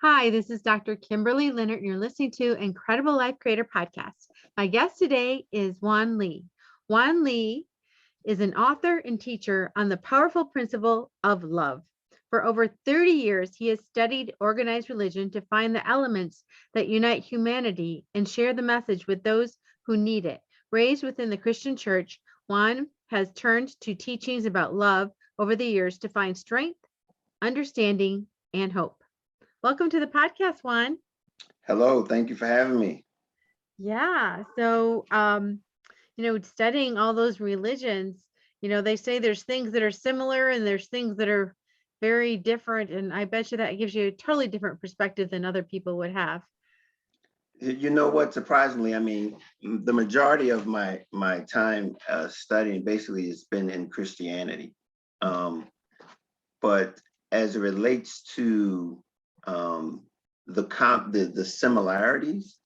Hi, this is Dr. Kimberley Linert, and you're listening to Incredible Life Creator Podcast. My guest today is Juan Lee. Juan Lee is an author and teacher on the powerful principle of love. For over 30 years, he has studied organized religion to find the elements that unite humanity and share the message with those who need it. Raised within the Christian church, Juan has turned to teachings about love over the years to find strength, understanding, and hope. Welcome to the podcast, Juan. Hello, thank you for having me. Yeah. So, studying all those religions, they say there's things that are similar and there's things that are very different. And I bet you that gives you a totally different perspective than other people would have. You know what? Surprisingly, the majority of my time studying basically has been in Christianity, um, but as it relates to the similarities,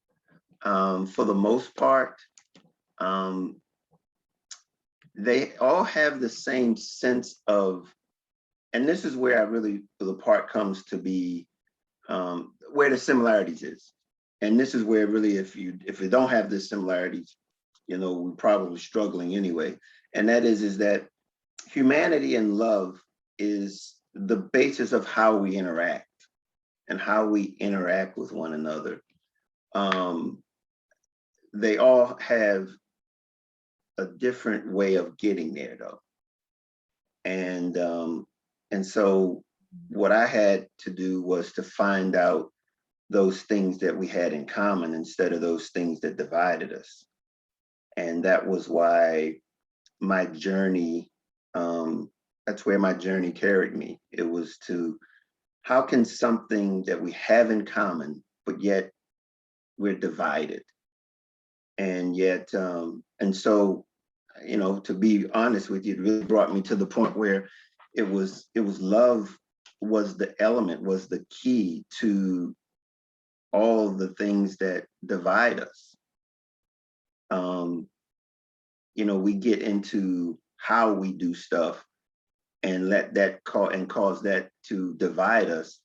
for the most part, um, they all have the same sense of, and this is where the part comes to be, where the similarities is. And this is where really, if you don't have the similarities, we're probably struggling anyway. And that is that humanity and love is the basis of how we interact and how we interact with one another. Um, they all have a different way of getting there, though. And and so what I had to do was to find out those things that we had in common instead of those things that divided us. And that was why my journey, that's where my journey carried me. It was to, how can something that we have in common, but yet we're divided? And yet, and so, to be honest with you, it really brought me to the point where it was love was the element, was the key to all the things that divide us. Um, we get into how we do stuff and let that cause that to divide us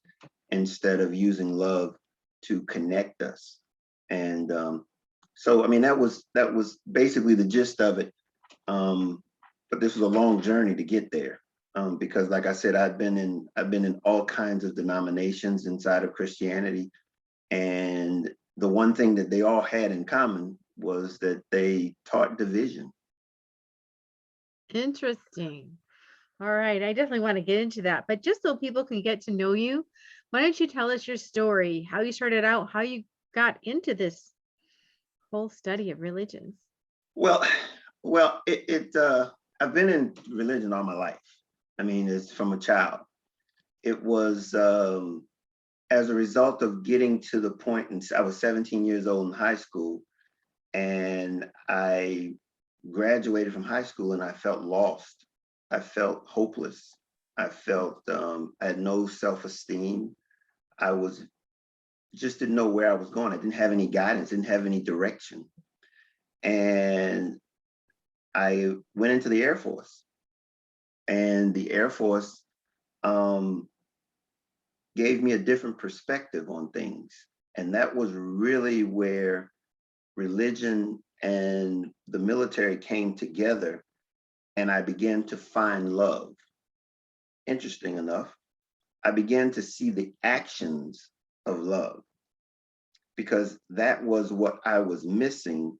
instead of using love to connect us. And so, that was basically the gist of it. But this was a long journey to get there. Because like I said, I've been in all kinds of denominations inside of Christianity. And the one thing that they all had in common was that they taught division. Interesting. All right. I definitely want to get into that. But just so people can get to know you, why don't you tell us your story, how you started out, how you got into this whole study of religions? Well, well, I've been in religion all my life. It's from a child. It was as a result of getting to the point, and I was 17 years old in high school, and I graduated from high school, and I felt lost. I felt hopeless. I felt I had no self-esteem. I was just didn't know where I was going. I didn't have any guidance, didn't have any direction. And I went into the Air Force. And the Air Force um, gave me a different perspective on things. And that was really where religion and the military came together, and I began to find love. Interesting enough, I began to see the actions of love, because that was what I was missing,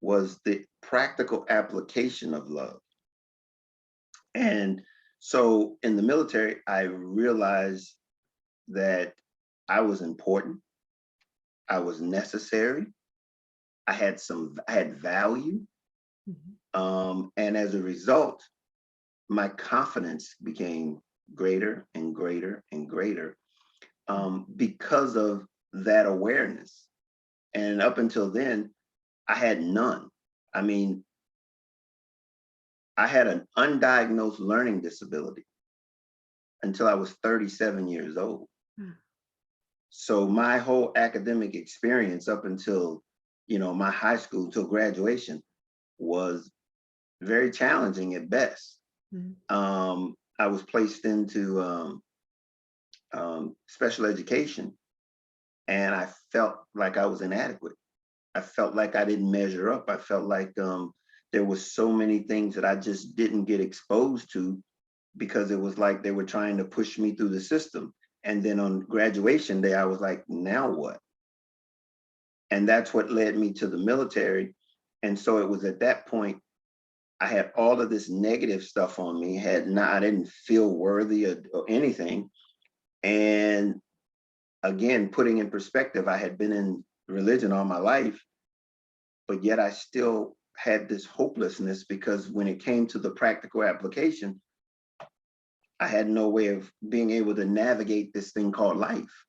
was the practical application of love. And so in the military, I realized that I was important, I was necessary, I had value. Mhm. And as a result, my confidence became greater and greater and greater, because of that awareness. And up until then, I had none. I mean, I had an undiagnosed learning disability until I was 37 years old. Mm. So my whole academic experience up until, my high school till graduation was very challenging at best. Mm. I was placed into special education, and I felt like I was inadequate. I felt like I didn't measure up. I felt like there was so many things that I just didn't get exposed to, because it was like they were trying to push me through the system. And then on graduation day, I was like, now what? And that's what led me to the military. And so it was at that point, I had all of this negative stuff on me, I didn't feel worthy or anything. And again, putting in perspective, I had been in religion all my life, but yet I still had this hopelessness, because when it came to the practical application, I had no way of being able to navigate this thing called life.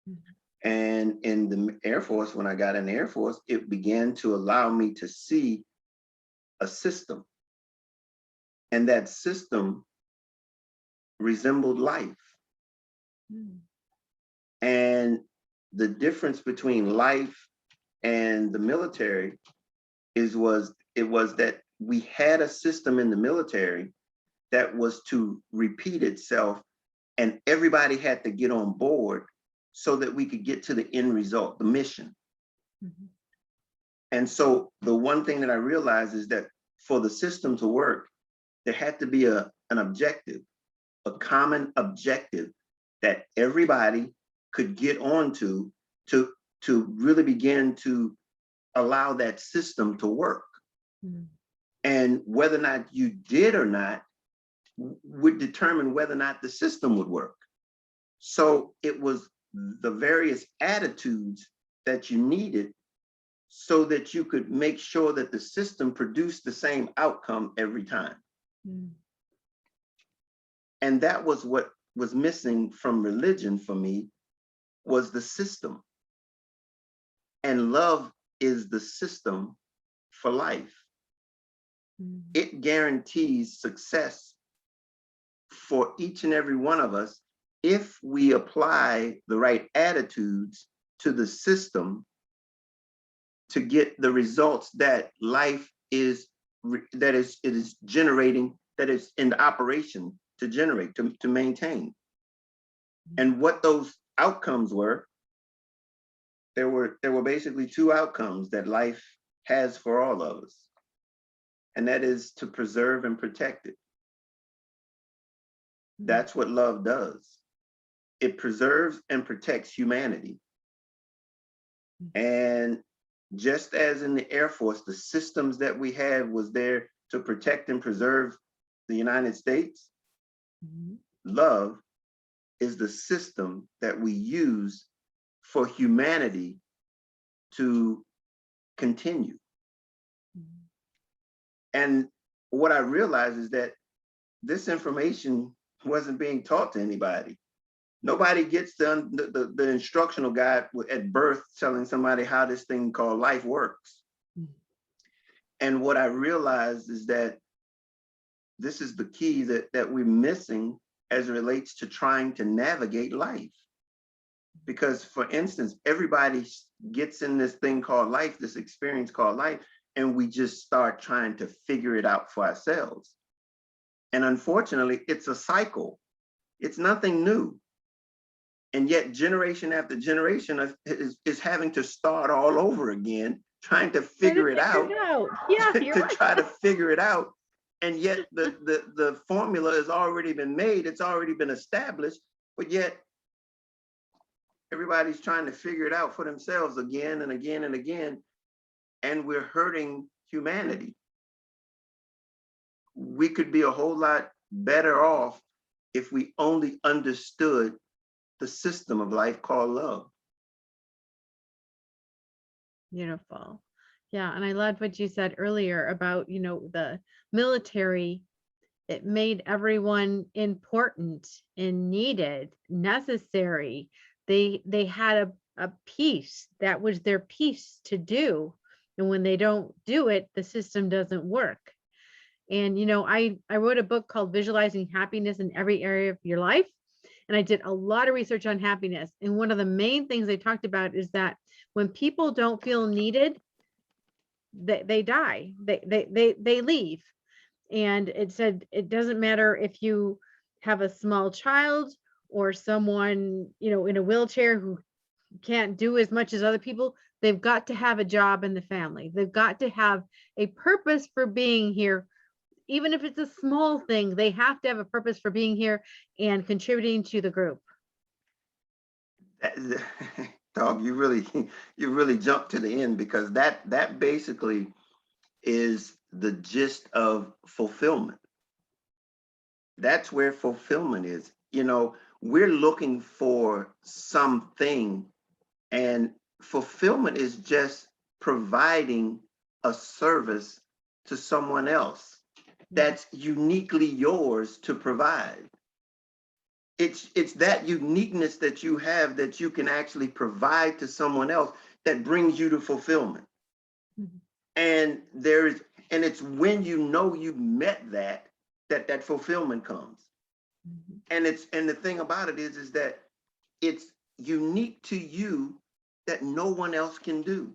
Mm-hmm. And in the Air Force, when I got in the Air Force, it began to allow me to see a system. And that system resembled life. Mm. And the difference between life and the military was that we had a system in the military that was to repeat itself, and everybody had to get on board so that we could get to the end result, the mission. Mm-hmm. And so the one thing that I realized is that for the system to work, there had to be an objective, a common objective that everybody could get onto to really begin to allow that system to work. Mm-hmm. And whether or not you did or not would determine whether or not the system would work. So it was the various attitudes that you needed so that you could make sure that the system produced the same outcome every time. Mm. And that was what was missing from religion for me, was the system. And love is the system for life. Mm. It guarantees success for each and every one of us if we apply the right attitudes to the system to get the results that life is generating, that is in the operation to generate, to maintain. And what those outcomes were, there were basically two outcomes that life has for all of us, and that is to preserve and protect it. That's what love does. It preserves and protects humanity. And just as in the Air Force, the systems that we had was there to protect and preserve the United States, mm-hmm. Love is the system that we use for humanity to continue. Mm-hmm. And what I realized is that this information wasn't being taught to anybody. Nobody gets the instructional guide at birth telling somebody how this thing called life works. Mm-hmm. And what I realized is that this is the key that we're missing as it relates to trying to navigate life. Because, for instance, everybody gets in this thing called life, this experience called life, and we just start trying to figure it out for ourselves. And unfortunately, it's a cycle. It's nothing new. And yet generation after generation is having to start all over again, trying to figure it out. Yeah, to try to figure it out. And yet the formula has already been made, it's already been established, but yet everybody's trying to figure it out for themselves again and again and again. And we're hurting humanity. We could be a whole lot better off if we only understood the system of life called love. Beautiful. Yeah. And I loved what you said earlier about, the military. It made everyone important and needed, necessary. They had a piece that was their piece to do. And when they don't do it, the system doesn't work. And, I wrote a book called Visualizing Happiness in Every Area of Your Life. And I did a lot of research on happiness. And one of the main things I talked about is that when people don't feel needed, they die, they leave. And it said, it doesn't matter if you have a small child or someone, in a wheelchair who can't do as much as other people, they've got to have a job in the family. They've got to have a purpose for being here. Even if it's a small thing, they have to have a purpose for being here and contributing to the group. Dog, you really jumped to the end, because that basically is the gist of fulfillment. That's where fulfillment is. We're looking for something, and fulfillment is just providing a service to someone else that's uniquely yours to provide. It's that uniqueness that you have that you can actually provide to someone else that brings you to fulfillment. Mhm. And it's when you've met that fulfillment comes. Mhm. And the thing about it is that it's unique to you that no one else can do.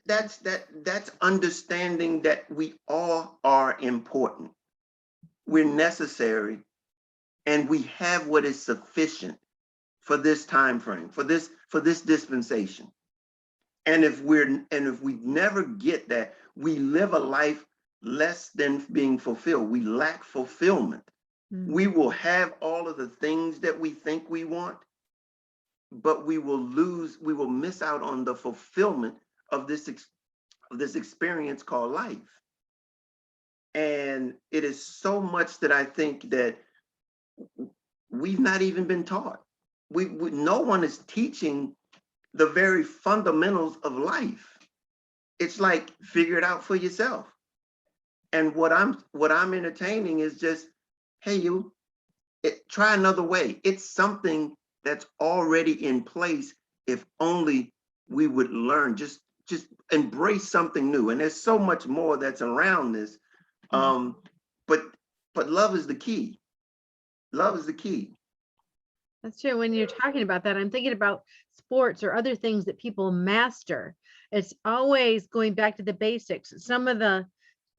That's understanding that we all are important. We're necessary, and we have what is sufficient for this time frame, for this dispensation. And if we never get that, we live a life less than being fulfilled. We lack fulfillment. Mhm. We will have all of the things that we think we want, but we will miss out on the fulfillment of this experience called life. And it is so much that I think that we've not even been taught. No one is teaching the very fundamentals of life. It's like, figure it out for yourself. And what I'm entertaining is just, hey, try another way. It's something that's already in place. If only we would learn, just embrace something new. And there's so much more that's around this. But love is the key. Love is the key. That's true. When you're talking about that, I'm thinking about sports or other things that people master. It's always going back to the basics. Some of the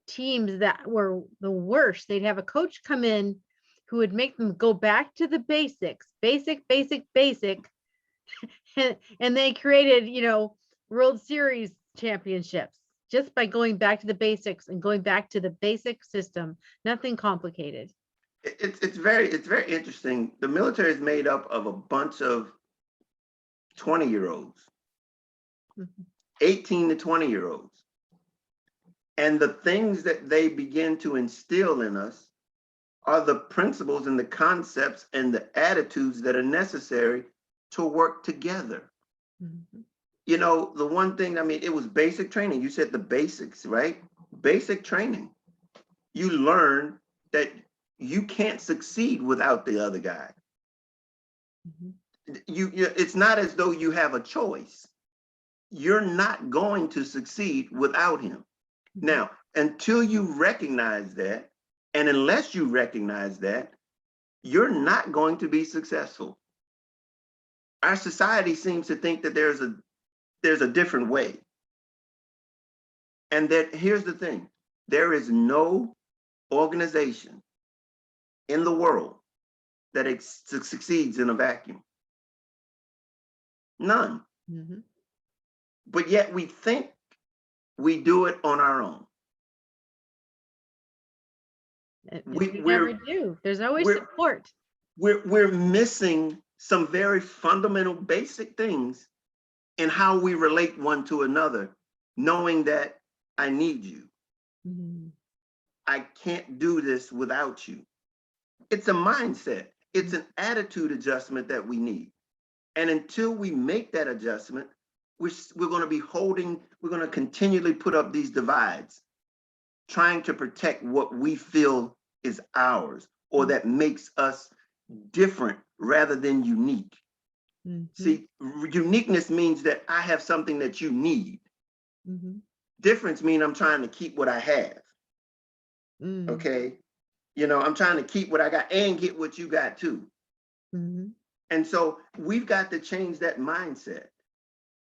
teams that were the worst, they'd have a coach come in who would make them go back to the basics, basic. And they created, World Series championships just by going back to the basics and going back to the basic system, nothing complicated. It's very interesting. The military is made up of a bunch of 20-year-olds, Mhm. 18 to 20-year-olds. And the things that they begin to instill in us are the principles and the concepts and the attitudes that are necessary to work together. Mhm. The one thing, it was basic training. You said the basics, right? Basic training. You learn that you can't succeed without the other guy. Mhm. It's not as though you have a choice. You're not going to succeed without him. Mhm. Now, until you recognize that, and unless you recognize that, you're not going to be successful. Our society seems to think that there's a different way. And that here's the thing, there is no organization in the world that succeeds in a vacuum. None. Mhm. But yet we think we do it on our own. And We, we never we're do. There's always we're support. we're missing some very fundamental basic things in how we relate one to another, knowing that I need you. Mhm. I can't do this without you. It's a mindset. It's an attitude adjustment that we need. And until we make that adjustment, we're going to be we're going to continually put up these divides, trying to protect what we feel is ours or that makes us different rather than unique. Mhm. See, uniqueness means that I have something that you need. Mhm. Difference means I'm trying to keep what I have. Mm. Okay. I'm trying to keep what I got and get what you got too. Mhm. And so we've got to change that mindset.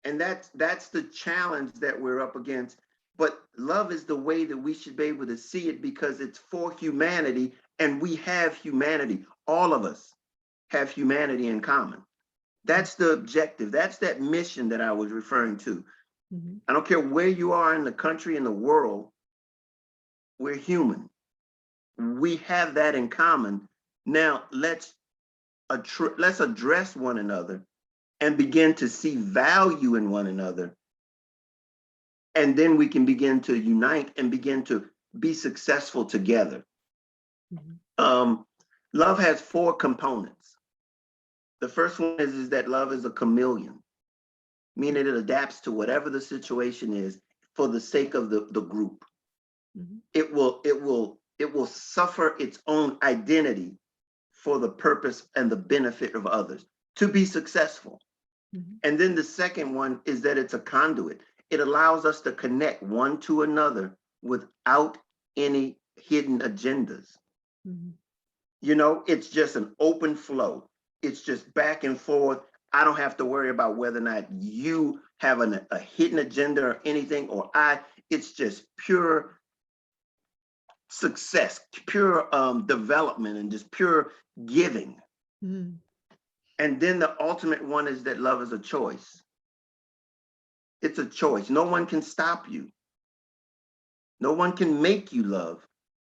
And that's the challenge that we're up against. But love is the way that we should be able to see it, because it's for humanity, and we have humanity. All of us have humanity in common. That's the objective. That's that mission that I was referring to. Mm-hmm. I don't care where you are in the country, in the world, we're human. We have that in common. Now let's address one another and begin to see value in one another. And then we can begin to unite and begin to be successful together. Mm-hmm. Love has 4 components. The first one is that love is a chameleon, meaning it adapts to whatever the situation is for the sake of the group. Mm-hmm. It will suffer its own identity for the purpose and the benefit of others to be successful. Mm-hmm. And then the second one is that it's a conduit. It allows us to connect one to another without any hidden agendas. Mm-hmm. You know, it's just an open flow. It's just back and forth. I don't have to worry about whether or not you have a hidden agenda or anything, or it's just pure success, pure development, and just pure giving. Mm-hmm. And then the ultimate one is that love is a choice. It's a choice. No one can stop you. No one can make you love,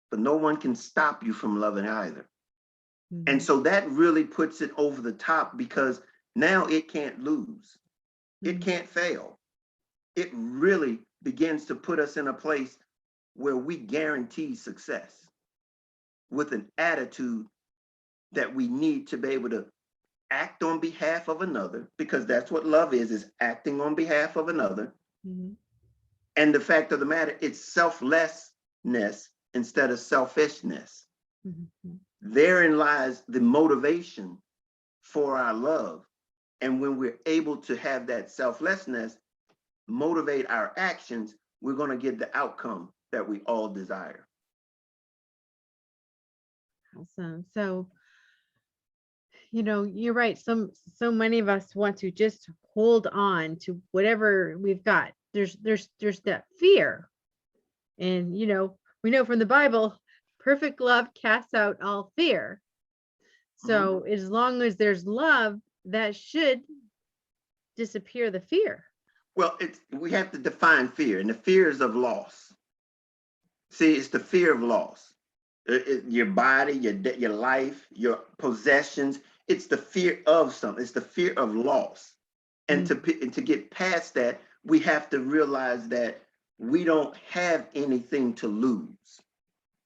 but no one can stop you from loving either. Mm-hmm. And so that really puts it over the top, because now it can't lose. It Mm-hmm. can't fail. It really begins to put us in a place where we guarantee success with an attitude that we need to be able to act on behalf of another, because that's what love is acting on behalf of another. Mm-hmm. And the fact of the matter, it's selflessness instead of selfishness. Mm-hmm. Therein lies the motivation for our love. And when we're able to have that selflessness motivate our actions, we're going to get the outcome that we all desire. Awesome. So, you're right. So many of us want to just hold on to whatever we've got. There's that fear. And we know from the Bible, perfect love casts out all fear. So as long as there's love, that should disappear the fear. Well, we have to define fear, and the fear is of loss. See, it's the fear of loss. Your body, your life, your possessions. It's the fear of something. It's the fear of loss. And to get past that, we have to realize that we don't have anything to lose.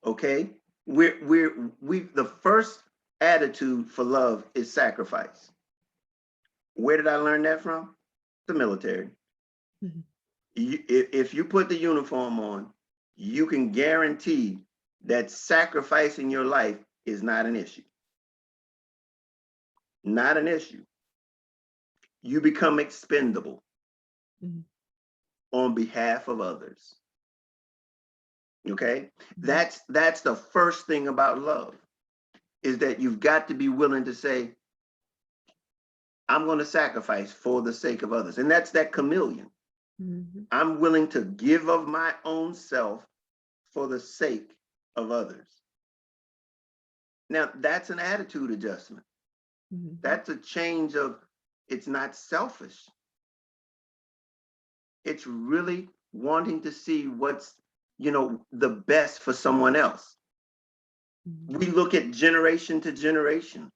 Okay, the first attitude for love is sacrifice. Where did I learn that from? The military. Mm-hmm. If you put the uniform on, you can guarantee that sacrificing your life is not an issue. Not an issue. You become expendable on behalf of others. Okay? That's the first thing about love, is that you've got to be willing to say, I'm going to sacrifice for the sake of others. And that's that chameleon. Mm-hmm. I'm willing to give of my own self for the sake of others. Now, that's an attitude adjustment. Mm-hmm. That's a change of, it's not selfish. It's really wanting to see what's, the best for someone else. Mm-hmm. We look at generation to generation.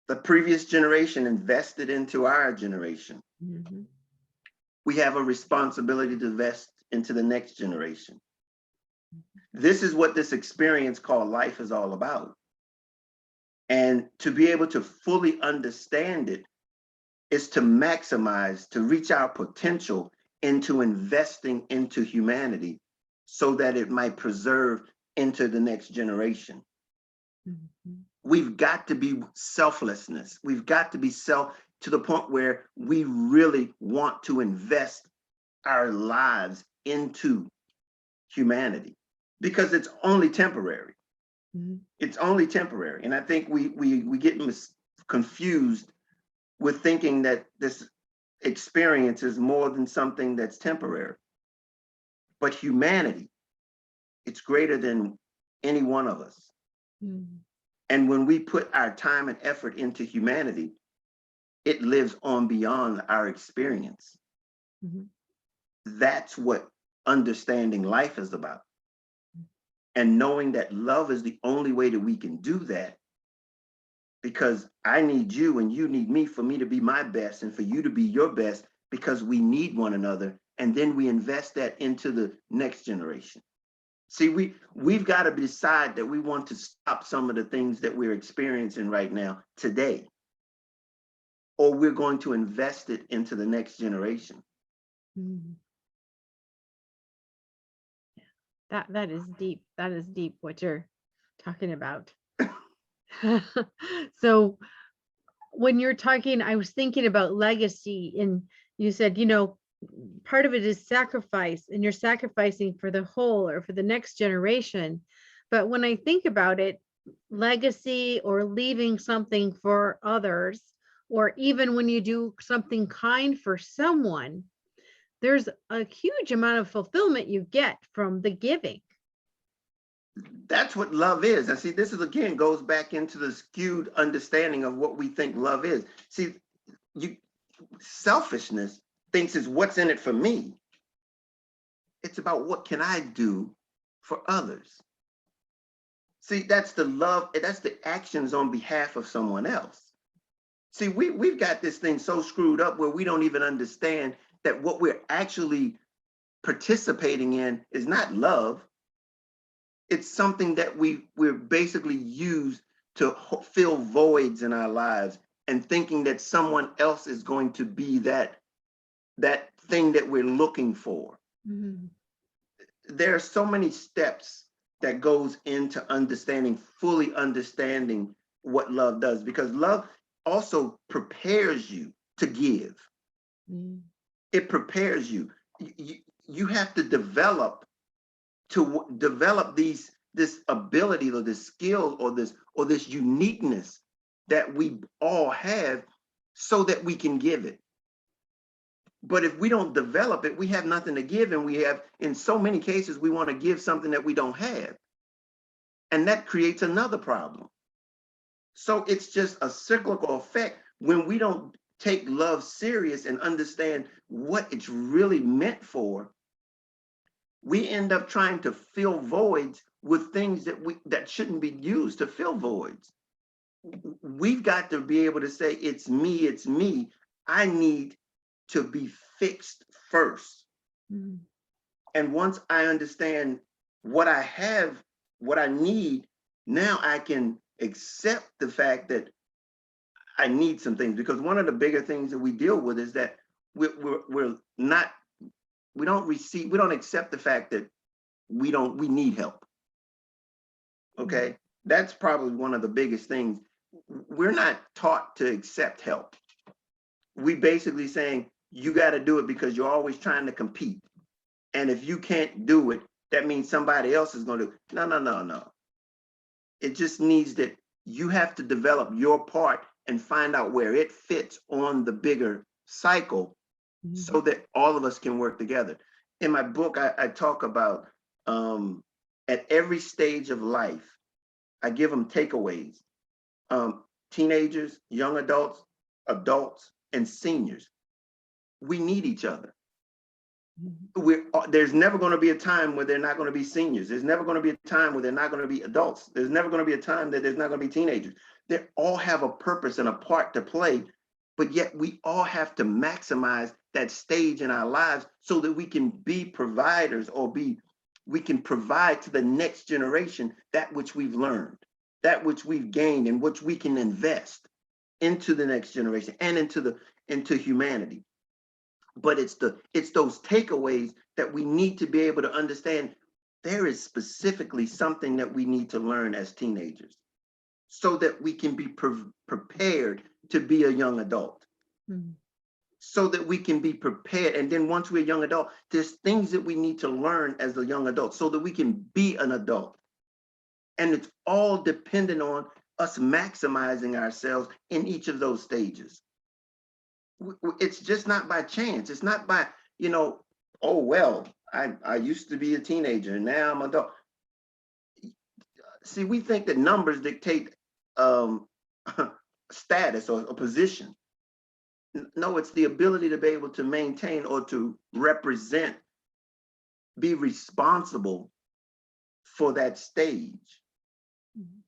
The previous generation invested into our generation. Mm-hmm. We have a responsibility to invest into the next generation. This is what this experience called life is all about. And to be able to fully understand it is to maximize, to reach our potential into investing into humanity so that it might preserve into the next generation. Mm-hmm. We've got to be selflessness. We've got to be to the point where we really want to invest our lives into humanity, because it's only temporary. Mm-hmm. It's only temporary. And I think we get confused with thinking that this experience is more than something that's temporary. But humanity, it's greater than any one of us. Mm-hmm. And when we put our time and effort into humanity, it lives on beyond our experience. Mhm. That's what understanding life is about. And knowing that love is the only way that we can do that, because I need you and you need me for me to be my best and for you to be your best, because we need one another. And then we invest that into the next generation. See, we've got to decide that we want to stop some of the things that we're experiencing right now today, or we're going to invest it into the next generation. Mhm. That is deep. That is deep what you're talking about. So when you're talking, I was thinking about legacy, and you said, part of it is sacrifice, and you're sacrificing for the whole or for the next generation. But when I think about it, legacy or leaving something for others, or even when you do something kind for someone, there's a huge amount of fulfillment you get from the giving. That's what love is. And see, this is again goes back into the skewed understanding of what we think love is. See, you selfishness thinks is what's in it for me. It's about what can I do for others. See, that's the love, that's the actions on behalf of someone else. See, we've got this thing so screwed up where we don't even understand that what we're actually participating in is not love. It's something that we're basically used to fill voids in our lives, and thinking that someone else is going to be that thing that we're looking for. Mhm. There are so many steps that goes into fully understanding what love does, because love also prepares you to give. Mhm. It prepares you. You have to develop this ability or this skill or this uniqueness that we all have, so that we can give it. But if we don't develop it, we have nothing to give, and we have, in so many cases, we want to give something that we don't have, and that creates another problem. So it's just a cyclical effect when we don't take love serious and understand what it's really meant for. We end up trying to fill voids with things that shouldn't be used to fill voids. We've got to be able to say, it's me, it's me. I need to be fixed first. Mhm. And once I understand what I have, what I need, now I can accept the fact that I need some things. Because one of the bigger things that we deal with is that we're not, we don't accept the fact that we need help. Okay. That's probably one of the biggest things. We're not taught to accept help. We basically saying, you got to do it because you're always trying to compete. And if you can't do it, that means somebody else is going to. No, no, no, no. It just needs that you have to develop your part and find out where it fits on the bigger cycle, Mhm. so that all of us can work together. In my book, I talk about at every stage of life, I give them takeaways. Teenagers, young adults, adults, and seniors. We need each other. There's never going to be a time where they're not going to be seniors. There's never going to be a time where they're not going to be adults. There's never going to be a time that there's not going to be teenagers. They all have a purpose and a part to play, but yet we all have to maximize that stage in our lives so that we can be providers, or we can provide to the next generation that which we've learned, that which we've gained, and which we can invest into the next generation and into humanity. But it's those takeaways that we need to be able to understand. There is specifically something that we need to learn as teenagers, so that we can be prepared to be a young adult, Mhm. so that we can be prepared. And then once we're a young adult, there's things that we need to learn as a young adult so that we can be an adult. And it's all dependent on us maximizing ourselves in each of those stages. It's just not by chance. It's not by, oh, well, I used to be a teenager and now I'm an adult. See, we think that numbers dictate um, status or a position. No, it's the ability to be able to maintain or to represent, be responsible for that stage. Mhm.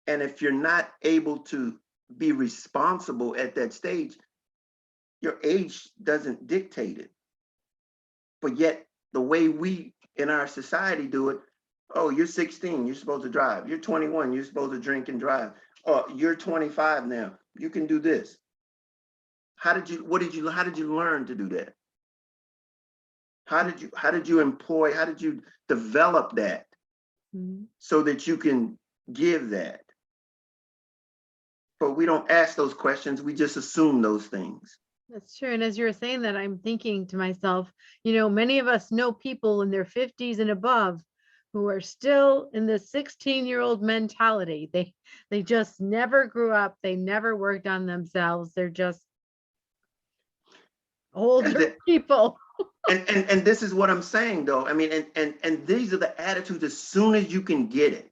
And if you're not able to be responsible at that stage, your age doesn't dictate it. But yet, the way we in our society do it, oh, you're 16, you're supposed to drive. You're 21, you're supposed to drink and drive. Oh, you're 25 now, you can do this. How did you learn to do that? How did you employ, how did you develop that Mhm. so that you can give that? But we don't ask those questions, we just assume those things. That's true. And as you were saying that, I'm thinking to myself, many of us know people in their 50s and above who are still in the 16-year-old mentality. They just never grew up. They never worked on themselves. They're just And older the, people. and this is what I'm saying though. I mean, and these are the attitudes. As soon as you can get it,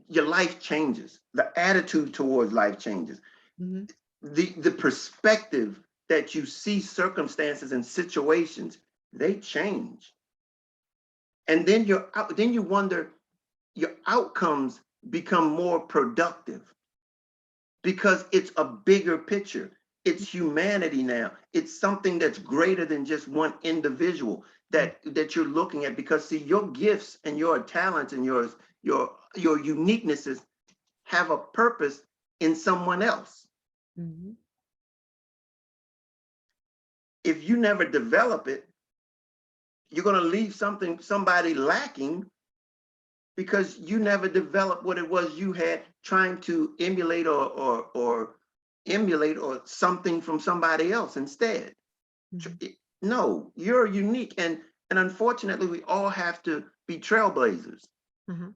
your life changes. The attitude towards life changes. Mhm. The perspective that you see circumstances and situations, they change. And then you wonder, your outcomes become more productive because it's a bigger picture. It's humanity now. It's something that's greater than just one individual that you're looking at. Because see, your gifts and your talents and your uniquenesses have a purpose in someone else. Mhm. If you never develop it, you're going to leave somebody lacking because you never developed what it was you had trying to emulate or emulate or something from somebody else instead. Mhm. No, you're unique, and unfortunately we all have to be trailblazers. Uh-huh.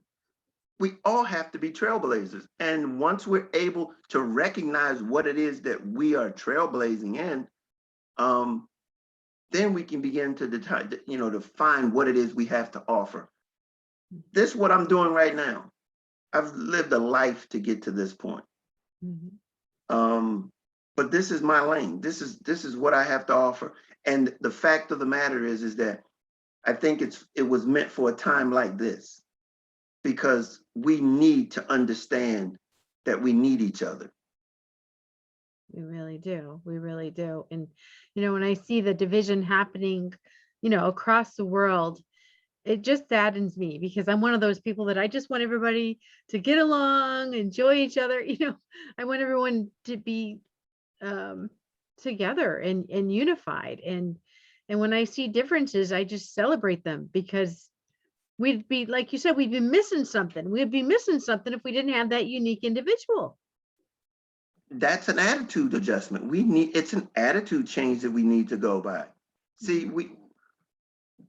We all have to be trailblazers, and once we're able to recognize what it is that we are trailblazing in, um, then we can begin to define what it is we have to offer. This is what I'm doing right now. I've lived a life to get to this point. Mhm. Um, but this is my lane. This is what I have to offer. And the fact of the matter is that I think it was meant for a time like this because we need to understand that we need each other. We really do. We really do. And, when I see the division happening, across the world, it just saddens me because I'm one of those people that I just want everybody to get along, enjoy each other. I want everyone to be um, together and unified. And when I see differences, I just celebrate them because we'd be, like you said, we'd be missing something. We'd be missing something if we didn't have that unique individual. That's an attitude adjustment. It's an attitude change that we need to go by. See, Mhm.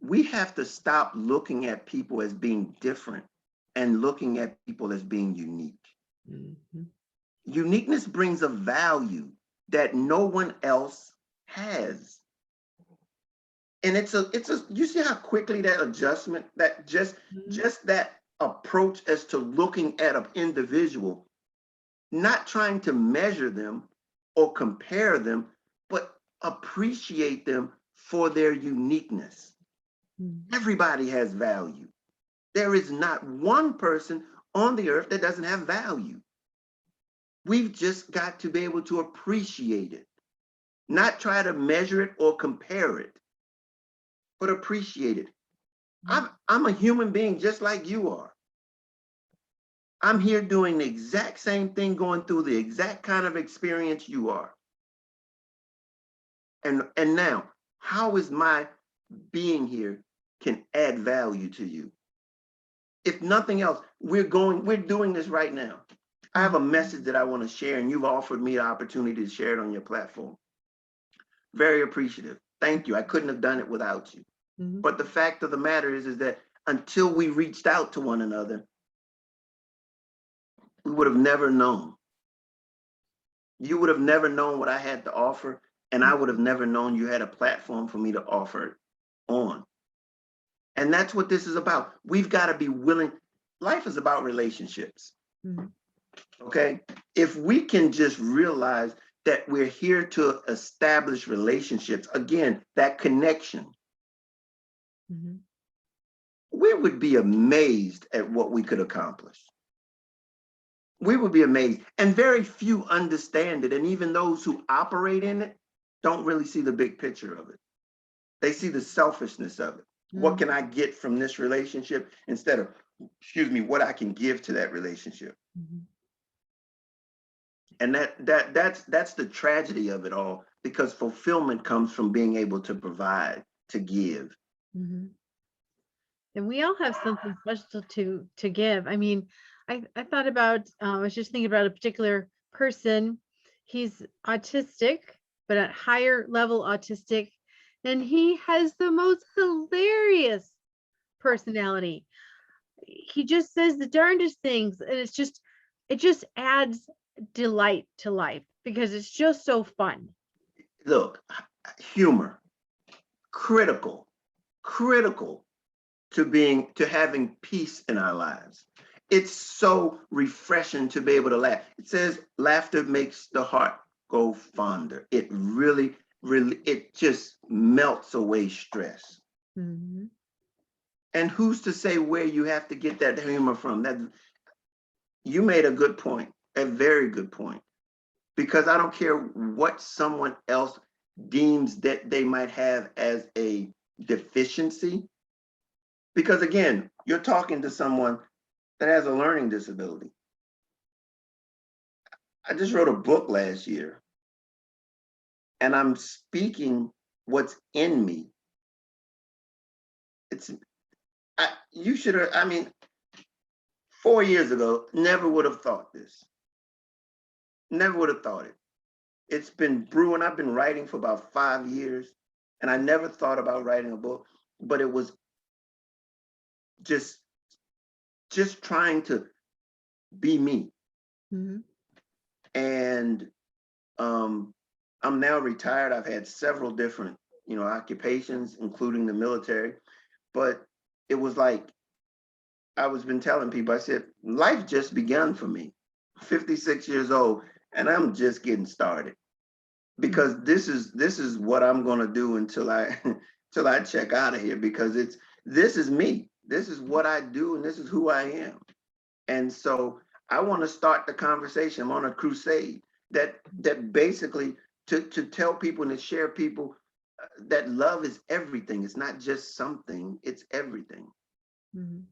we have to stop looking at people as being different and looking at people as being unique. Mhm. Uniqueness brings a value that no one else has. And it's a you see how quickly that adjustment, that Mhm. just that approach as to looking at an individual, not trying to measure them or compare them, but appreciate them for their uniqueness. Mhm. Everybody has value. There is not one person on the earth that doesn't have value. We've just got to be able to appreciate it, not try to measure it or compare it, but appreciate it. I'm a human being just like you are. I'm here doing the exact same thing, going through the exact kind of experience you are. And now, how is my being here can add value to you? If nothing else, we're doing this right now. I have a Mhm. message that I want to share, and you've offered me the opportunity to share it on your platform. Very appreciative. Thank you. I couldn't have done it without you. Mhm. But the fact of the matter is that until we reached out to one another, we would have never known. You would have never known what I had to offer, and I would have never known you had a platform for me to offer it on. And that's what this is about. We've got to be willing. Life is about relationships. Mhm. Okay. If we can just realize that we're here to establish relationships. Again, that connection. Mhm. We would be amazed at what we could accomplish. We would be amazed. And very few understand it. And even those who operate in it don't really see the big picture of it. They see the selfishness of it. What can I get from this relationship instead of, what I can give to that relationship? Mhm. And that's the tragedy of it all, because fulfillment comes from being able to provide, to give. Mhm. And we all have something special to give. I mean, I thought about, I was just thinking about a particular person. He's autistic, but at higher level autistic, and he has the most hilarious personality. He just says the darndest things, and it just adds delight to life because it's just so fun. Look, humor, critical, critical to having peace in our lives. It's so refreshing to be able to laugh. It says laughter makes the heart go fonder. It really, really, it just melts away stress. Mhm. And who's to say where you have to get that humor from? That you made a good point, a very good point, because I don't care what someone else deems that they might have as a deficiency. Because again, you're talking to someone that has a learning disability. I just wrote a book last year, and I'm speaking what's in me. It's you should have. I mean, 4 years ago, never would have thought this. Never would have thought it. It's been brewing. I've been writing for about 5 years, and I never thought about writing a book. But it was just trying to be me. Mhm. And I'm now retired. I've had several different, occupations, including the military. But it was like I was been telling people. I said, life just begun for me. 56 years old, and I'm just getting started, because this is what I'm going to do until I till I check out of here, because this is me. This is what I do, and this is who I am. And so I want to start the conversation. I'm on a crusade that basically to tell people and to share people that love is everything. It's not just something, it's everything. Mhm.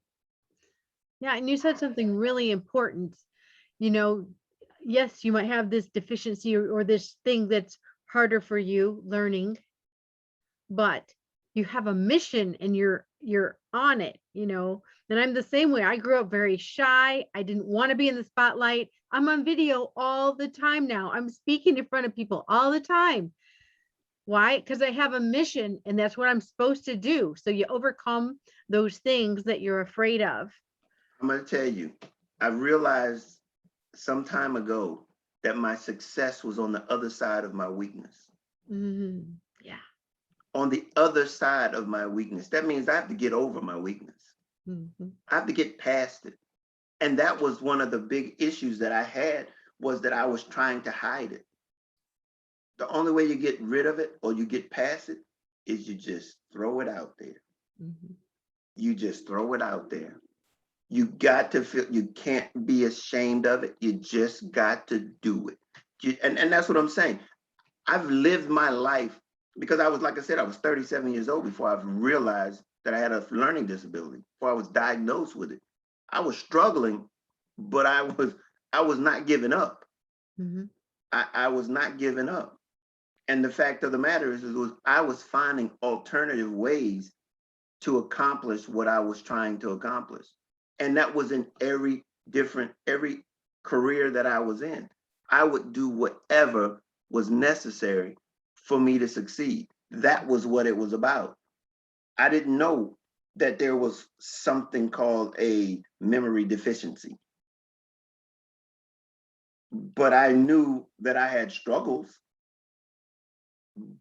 Yeah, and you said something really important. You know, yes, you might have this deficiency or this thing that's harder for you learning, but you have a mission and you're on it, you know. And I'm the same way. I grew up very shy. I didn't want to be in the spotlight. I'm on video all the time now. I'm speaking in front of people all the time. Why? Because I have a mission and that's what I'm supposed to do. So you overcome those things that you're afraid of. I'm going to tell you, I realized some time ago that my success was on the other side of my weakness. Yeah. On the other side of my weakness. That means I have to get over my weakness. Mhm. I have to get past it. And that was one of the big issues that I had, was that I was trying to hide it. The only way you get rid of it or you get past it is you just throw it out there. Mhm. You just throw it out there. You got to feel, you can't be ashamed of it. You just got to do it. And that's what I'm saying. I've lived my life, because I was, like I said, I was 37 years old before I realized that I had a learning disability, before I was diagnosed with it. I was struggling, but I was not giving up. Mhm. I was not giving up. And the fact of the matter is I was finding alternative ways to accomplish what I was trying to accomplish. And that was in every career that I was in. I would do whatever was necessary for me to succeed. That was what it was about. I didn't know that there was something called a memory deficiency, but I knew that I had struggles,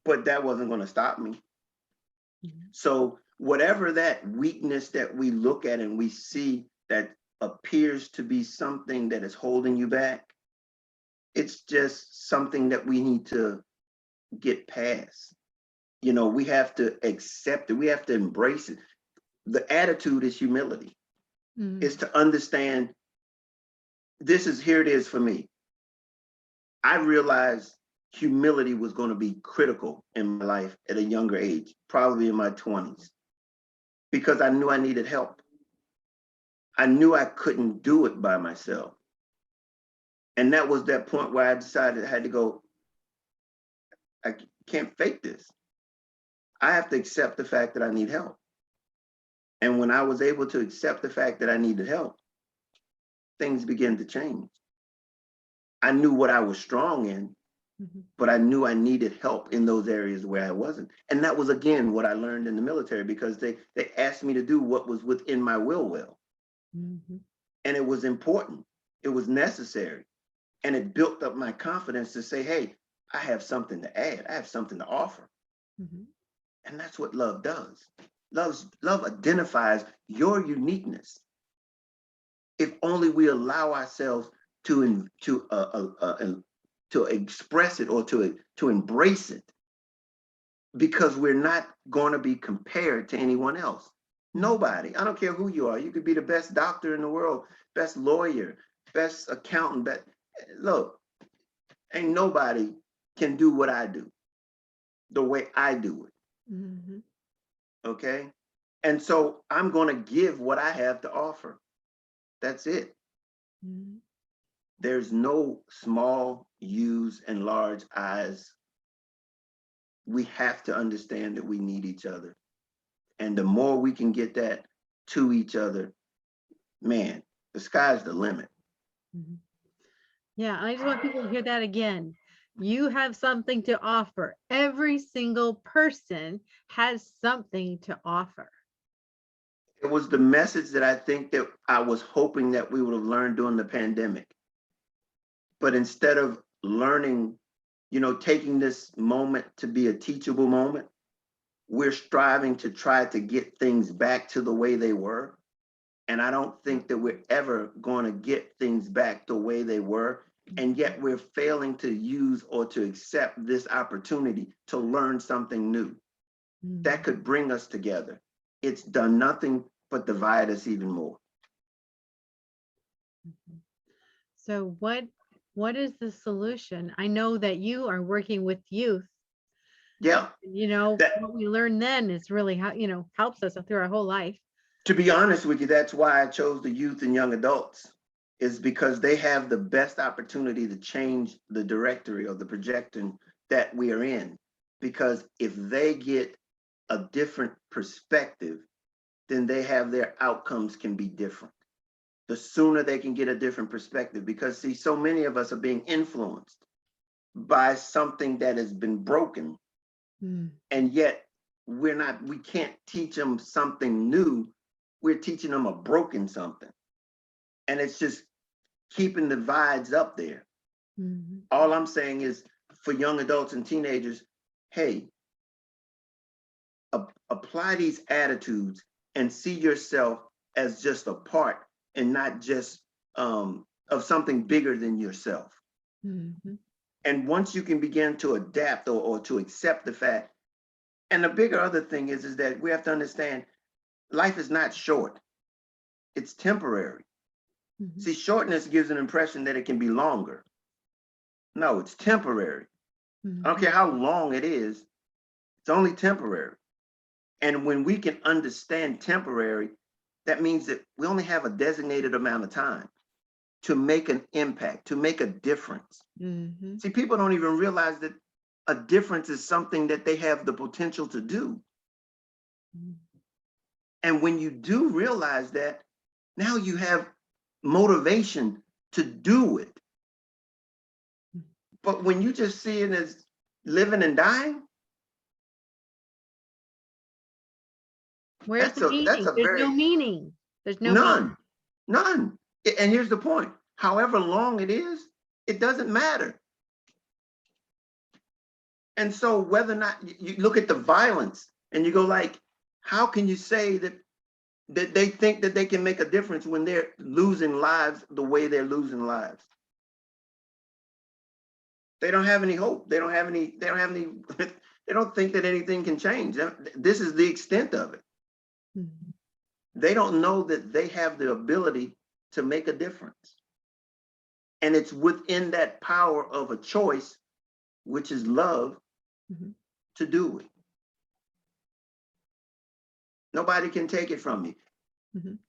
but that wasn't going to stop me. Mhm. So whatever that weakness that we look at and we see that appears to be something that is holding you back, It's just something that we need to get past. We have to accept it. We have to embrace it. The attitude is humility. Mm, Is to understand here it is for me. I realized humility was going to be critical in my life at a younger age, probably in my 20s, because I knew I needed help. I knew I couldn't do it by myself. And that was that point where I decided I had to go, I can't fake this. I have to accept the fact that I need help. And when I was able to accept the fact that I needed help, things began to change. I knew what I was strong in, mhm, but I knew I needed help in those areas where I wasn't. And that was, again, what I learned in the military, because they asked me to do what was within my will. mhm, And it was important. It was necessary. And it built up my confidence to say, hey, I have something to add. I have something to offer. mhm, And that's what love does. Love identifies your uniqueness. If only we allow ourselves to express it, or to embrace it, because we're not going to be compared to anyone else. Nobody. I don't care who you are. You could be the best doctor in the world, best lawyer, best accountant. But look, ain't nobody can do what I do the way I do it. mhm, Okay. And so I'm going to give what I have to offer. That's it. mhm. There's no small U's and large I's. We have to understand that we need each other. And the more we can get that to each other, man, the sky's the limit. Mhm. Yeah, I just want people to hear that again. You have something to offer. Every single person has something to offer. It was the message that I think that I was hoping that we would have learned during the pandemic. But instead of learning, taking this moment to be a teachable moment, we're striving to try to get things back to the way they were. And I don't think that we're ever going to get things back the way they were. And yet we're failing to use or to accept this opportunity to learn something new that Mhm, could bring us together. It's done nothing but divide us even more. mhm. So what is the solution? I know that you are working with youth. Yeah, that What we learn then is really how, helps us through our whole life. to be honest with you, that's why I chose the youth and young adults, is because they have the best opportunity to change the directory or the projection that we are in. Because if they get a different perspective, then they have their outcomes can be different. The sooner they can get a different perspective, because see, so many of us are being influenced by something that has been broken, Mm, and yet we can't teach them something new. We're teaching them a broken something, and it's just keeping the divides up there. mhm, All I'm saying is, for young adults and teenagers, hey, apply these attitudes and see yourself as just a part, and not just of something bigger than yourself. mhm, And once you can begin to adapt, or to accept the fact, and the bigger other thing is that we have to understand life is not short, it's temporary. mhm, See, shortness gives an impression that it can be longer. No, it's temporary. I don't mhm, care how long it is, it's only temporary. And when we can understand temporary, that means that we only have a designated amount of time to make an impact, to make a difference. mhm, See, people don't even realize that a difference is something that they have the potential to do. mhm. And when you do realize that, now you have motivation to do it. But when you just see it as living and dying, Where's that's the a meaning? There's no very meaning. There's no none, meaning. none. And here's the point: however long it is, it doesn't matter. And so whether or not you look at the violence and you go like, how can you say that they think that they can make a difference when they're losing lives the way they're losing lives? They don't have any hope. They don't have any, they don't think that anything can change. This is the extent of it. Mhm. They don't know that they have the ability to make a difference. And it's within that power of a choice, which is love, Mhm. to do it. Nobody can take it from you. Mhm.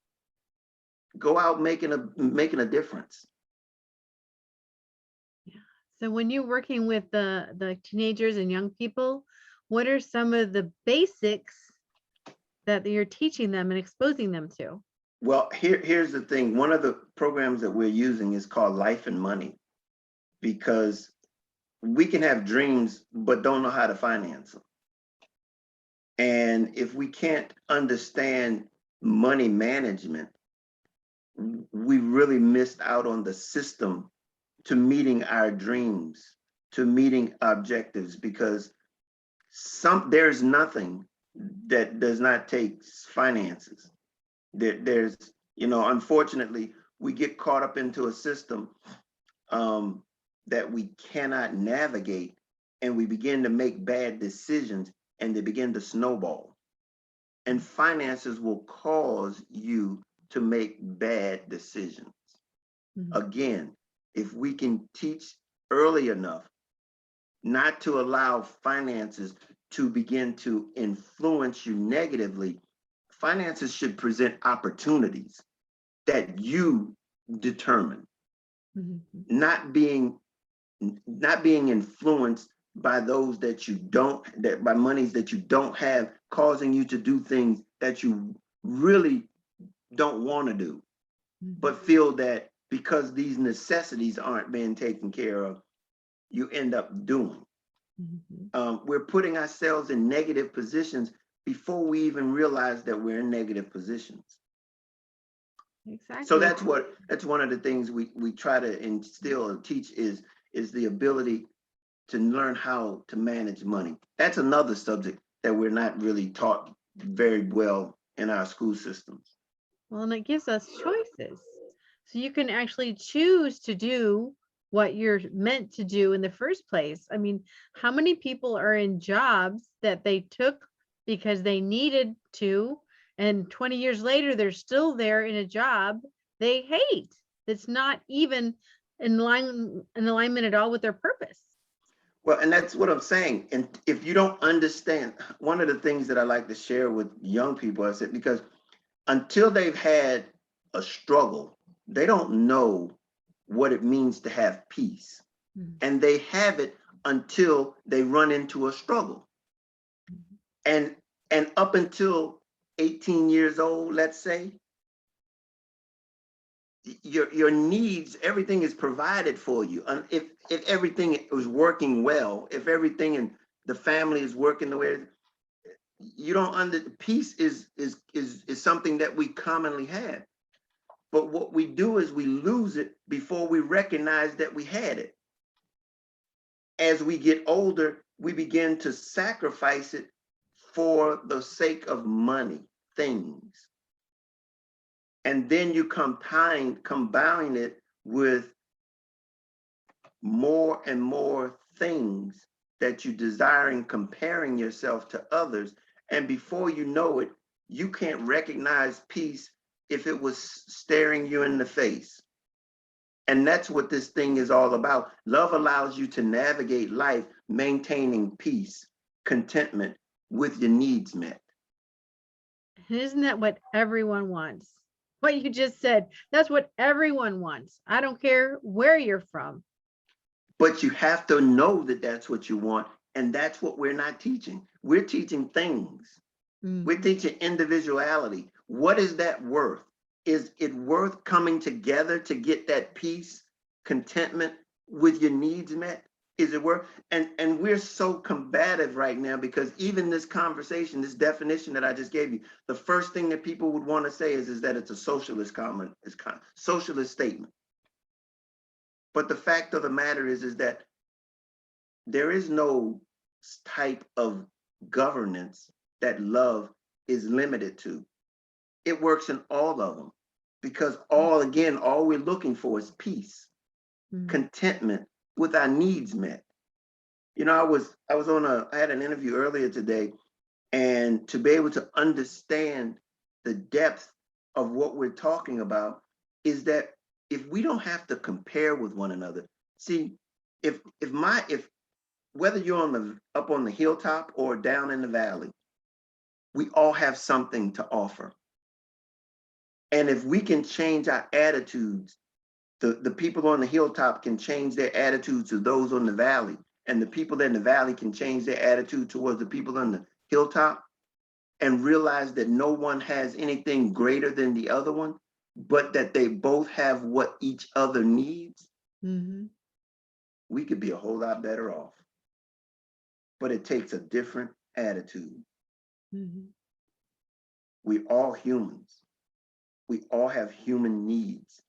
Go out making a difference. Yeah. So when you're working with the teenagers and young people, what are some of the basics that you're teaching them and exposing them to? Well, here's the thing. One of the programs that we're using is called Life and Money, because we can have dreams, but don't know how to finance them. And if we can't understand money management, we really missed out on the system to meeting our dreams, to meeting objectives, because there's nothing that does not take finances. There's, unfortunately, we get caught up into a system that we cannot navigate, and we begin to make bad decisions, and they begin to snowball. And finances will cause you to make bad decisions. Mhm. Again, if we can teach early enough not to allow finances to begin to influence you negatively, finances should present opportunities that you determine, Mhm. not being influenced by those that you don't, that by monies that you don't have, causing you to do things that you really don't want to do, Mhm. but feel that because these necessities aren't being taken care of, you end up doing. Mhm. We're putting ourselves in negative positions before we even realize that we're in negative positions. So Exactly. that's one of the things we try to instill and teach is the ability to learn how to manage money. That's another subject that we're not really taught very well in our school systems. Well, and it gives us choices. So you can actually choose to do what you're meant to do in the first place. I mean, how many people are in jobs that they took because they needed to, and 20 years later, they're still there in a job they hate? That's not even in alignment at all with their purpose. Well, and that's what I'm saying. And if you don't understand, one of the things that I like to share with young people, I said, because until they've had a struggle, they don't know what it means to have peace. Mhm. And they have it until they run into a struggle. And up until 18 years old, let's say, your needs, everything is provided for you. And if everything is working well, if everything in the family is working the way you don't peace is something that we commonly have. But what we do is we lose it before we recognize that we had it. As we get older, we begin to sacrifice it for the sake of money, things. And then you combine it with more and more things that you desire and comparing yourself to others. And before you know it, you can't recognize peace if it was staring you in the face. And that's what this thing is all about. Love allows you to navigate life, maintaining peace, contentment with your needs met. And isn't that what everyone wants? What you just said, that's what everyone wants. I don't care where you're from. But you have to know that that's what you want. And that's what we're not teaching. We're teaching things. We're Mhm. teaching individuality. What is that worth? Is it worth coming together to get that peace, contentment with your needs met? Is it worth? And we're so combative right now because even this conversation, this definition that I just gave you, the first thing that people would want to say is that it's a socialist comment, socialist statement. But the fact of the matter is that there is no type of governance that love is limited to. It works in all of them because all we're looking for is peace, Mhm. contentment with our needs met. You know, I had an interview earlier today, and to be able to understand the depth of what we're talking about is that if we don't have to compare with one another, see, if whether you're up on the hilltop or down in the valley, we all have something to offer. And if we can change our attitudes, the people on the hilltop can change their attitude to those on the valley, and the people in the valley can change their attitude towards the people on the hilltop, and realize that no one has anything greater than the other one, but that they both have what each other needs, Mm-hmm. we could be a whole lot better off. But it takes a different attitude. Mm-hmm. We all humans. We all have human needs.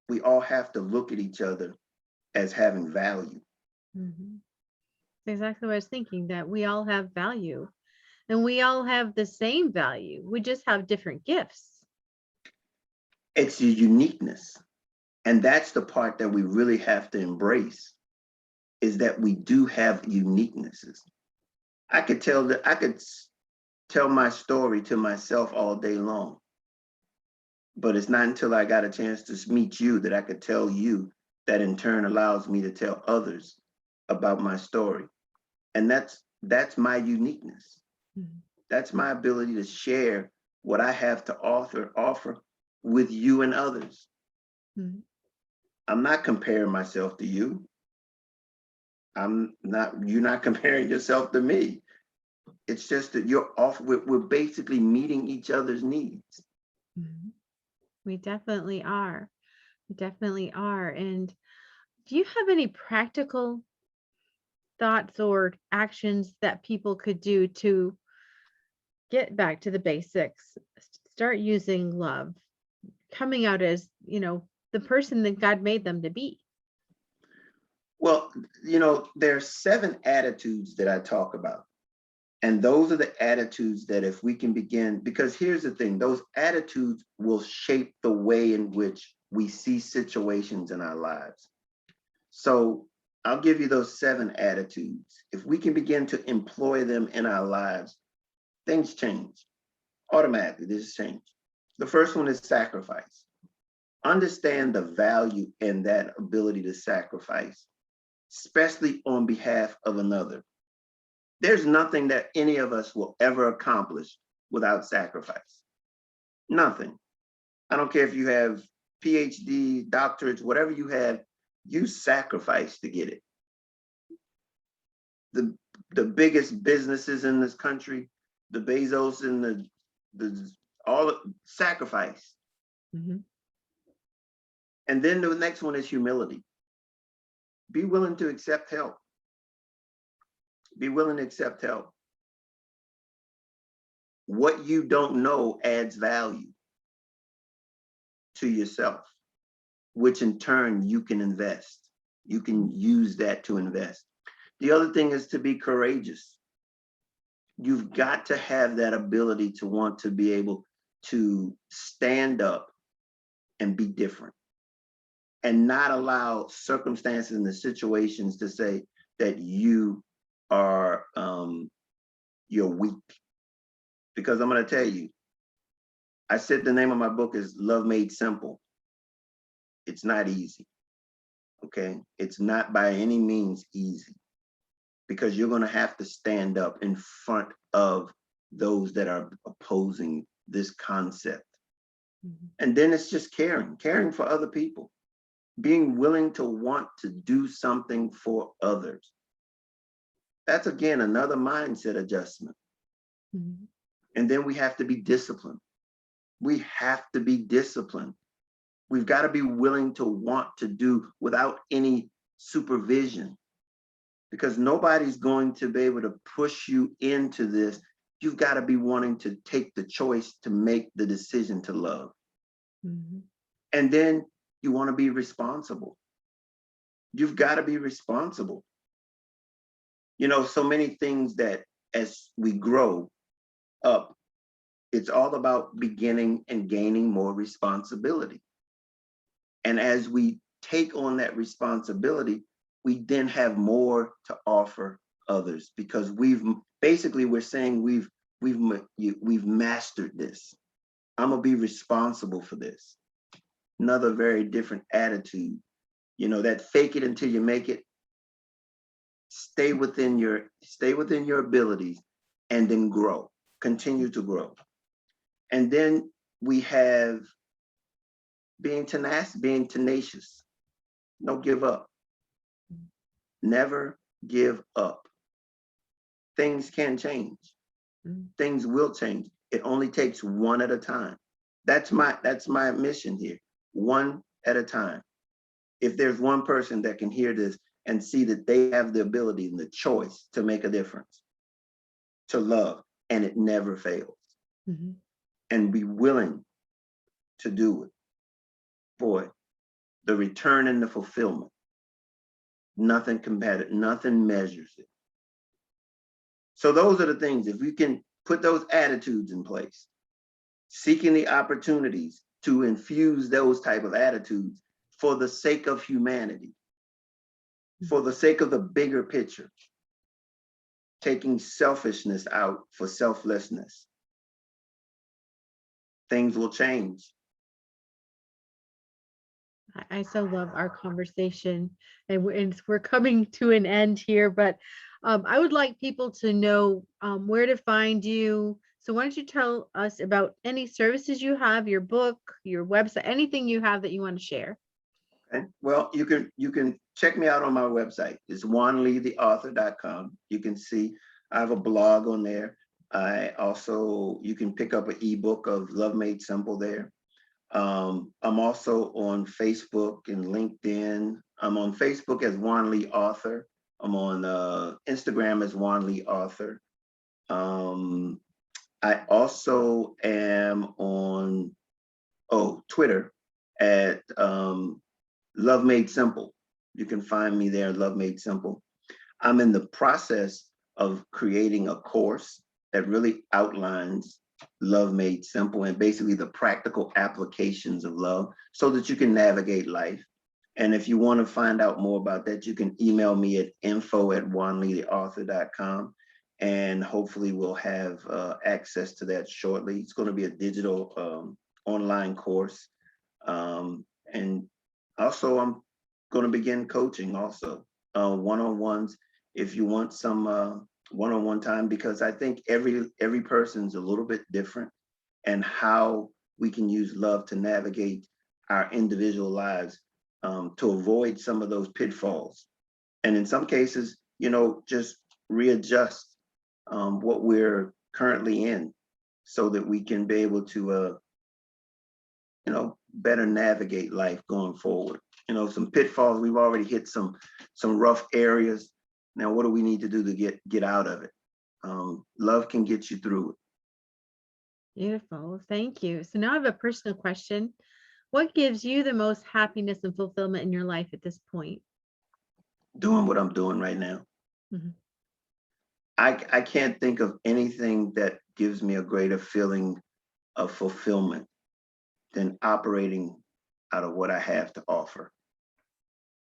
We all have to look at each other as having value. Mm-hmm. That's exactly what I was thinking, that we all have value and we all have the same value. We just have different gifts. It's your uniqueness. And that's the part that we really have to embrace, is that we do have uniquenesses. I could tell my story to myself all day long, but it's not until I got a chance to meet you that I could tell you, that in turn allows me to tell others about my story. And that's my uniqueness. Mhm. That's my ability to share what I have to offer with you and others. Mhm. I'm not comparing myself to you. You're not comparing yourself to me. It's just that we're basically meeting each other's needs. Mhm. We definitely are. We definitely are. And do you have any practical thoughts or actions that people could do to get back to the basics, start using love, coming out as, the person that God made them to be? Well, there are 7 attitudes that I talk about. And those are the attitudes that if we can begin, because here's the thing, those attitudes will shape the way in which we see situations in our lives. So I'll give you those 7 attitudes. If we can begin to employ them in our lives, things change. Automatically, this change. The first one is sacrifice. Understand the value in that ability to sacrifice, especially on behalf of another. There's nothing that any of us will ever accomplish without sacrifice. Nothing. I don't care if you have PhD, doctorates, whatever you have, you sacrifice to get it. The biggest businesses in this country, the Bezos and the all sacrifice. Mhm. And then the next one is humility. Be willing to accept help. Be willing to accept help. What you don't know adds value to yourself, which in turn you can invest. You can use that to invest. The other thing is to be courageous. You've got to have that ability to want to be able to stand up and be different, and not allow circumstances and the situations to say that you're weak. Because I'm going to tell you, I said the name of my book is Love Made Simple. It's not easy. Okay, it's not by any means easy, because you're going to have to stand up in front of those that are opposing this concept. Mhm. And then it's just caring for other people, being willing to want to do something for others. That's again another mindset adjustment. Mhm. And then we have to be disciplined. We have to be disciplined. We've got to be willing to want to do without any supervision, because nobody's going to be able to push you into this. You've got to be wanting to take the choice to make the decision to love. Mhm. And then you want to be responsible. You've got to be responsible. So many things that as we grow up, it's all about beginning and gaining more responsibility. And as we take on that responsibility, we then have more to offer others, because we're saying we've mastered this. I'm gonna be responsible for this. Another very different attitude. That fake it until you make it. Stay within your abilities, and then grow. Continue to grow. And then we have being tenacious. Don't give up. Never give up. Things can change. Things will change. It only takes one at a time. That's my mission here. One at a time. If there's one person that can hear this and see that they have the ability and the choice to make a difference, to love, and it never fails, and be willing to do it, boy, the return and the fulfillment, nothing competitive, nothing measures it. So those are the things. If we can put those attitudes in place, seeking the opportunities to infuse those type of attitudes for the sake of humanity, for the sake of the bigger picture, taking selfishness out for selflessness, things will change. I so love our conversation, and we're coming to an end here, but I would like people to know where to find you. So why don't you tell us about any services you have, your book, your website, anything you have that you want to share? Okay. Well, you can check me out on my website. It's juanleetheauthor.com. You can see I have a blog on there. You can pick up an ebook of Love Made Simple there. I'm also on Facebook and LinkedIn. I'm on Facebook as Juan Lee Author. I'm on Instagram as Juan Lee Author. I also am on Twitter at Love Made Simple. You can find me there, Love Made Simple. I'm in the process of creating a course that really outlines Love Made Simple and basically the practical applications of love so that you can navigate life. And if you want to find out more about that, you can email me at info@juanleetheauthor.com, and hopefully we'll have access to that shortly. It's going to be a digital online course. And also I'm going to begin coaching also, one-on-ones, if you want some one-on-one time, because I think every person's a little bit different, and how we can use love to navigate our individual lives, to avoid some of those pitfalls. And in some cases, just readjust what we're currently in so that we can be able to, better navigate life going forward. Some pitfalls, we've already hit some rough areas. Now, what do we need to do to get out of it? Love can get you through it. Beautiful. Thank you. So now I have a personal question. What gives you the most happiness and fulfillment in your life at this point? Doing what I'm doing right now. I can't think of anything that gives me a greater feeling of fulfillment than operating out of what I have to offer.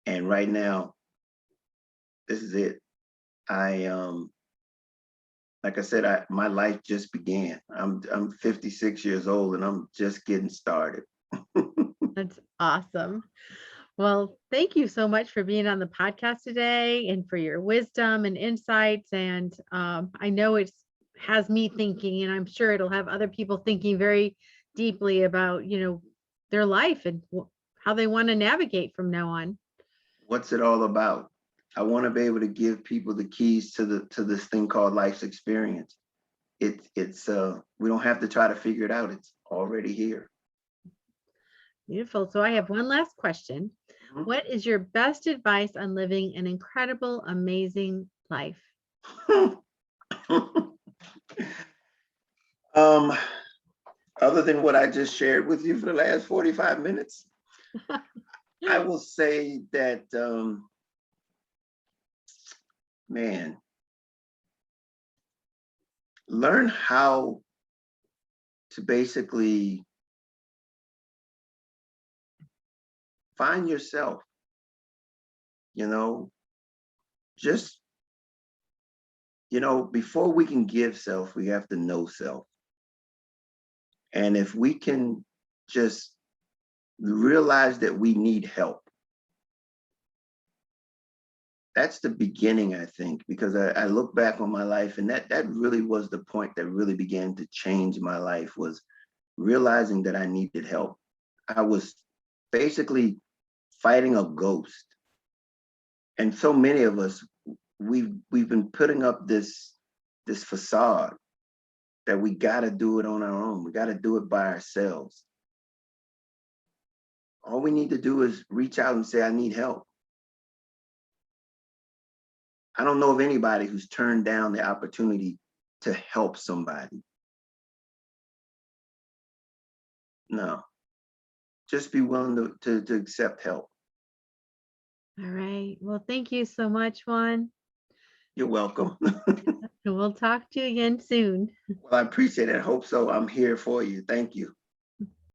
And right now, this is it. Like I said, my life just began. I'm 56 years old and I'm just getting started. That's awesome. Well, thank you so much for being on the podcast today and for your wisdom and insights. And I know it has me thinking, and I'm sure it'll have other people thinking very deeply about, their life and how they want to navigate from now on. What's it all about? I want to be able to give people the keys to this thing called life's experience. It's we don't have to try to figure it out. It's already here. Beautiful. So I have one last question. What is your best advice on living an incredible, amazing life? Other than what I just shared with you for the last 45 minutes, I will say that, man, learn how to basically find yourself, you know, just, before we can give self, we have to know self. And if we can just realize that we need help, that's the beginning, I think, because I look back on my life, and that really was the point that really began to change my life, was realizing that I needed help. I was basically fighting a ghost. And so many of us, we've been putting up this facade that we got to do it on our own. We got to do it by ourselves. All we need to do is reach out and say, I need help. I don't know of anybody who's turned down the opportunity to help somebody. No, just be willing to accept help. All right. Well, thank you so much, Juan. You're welcome. And we'll talk to you again soon. Well, I appreciate it. I hope so. I'm here for you. Thank you.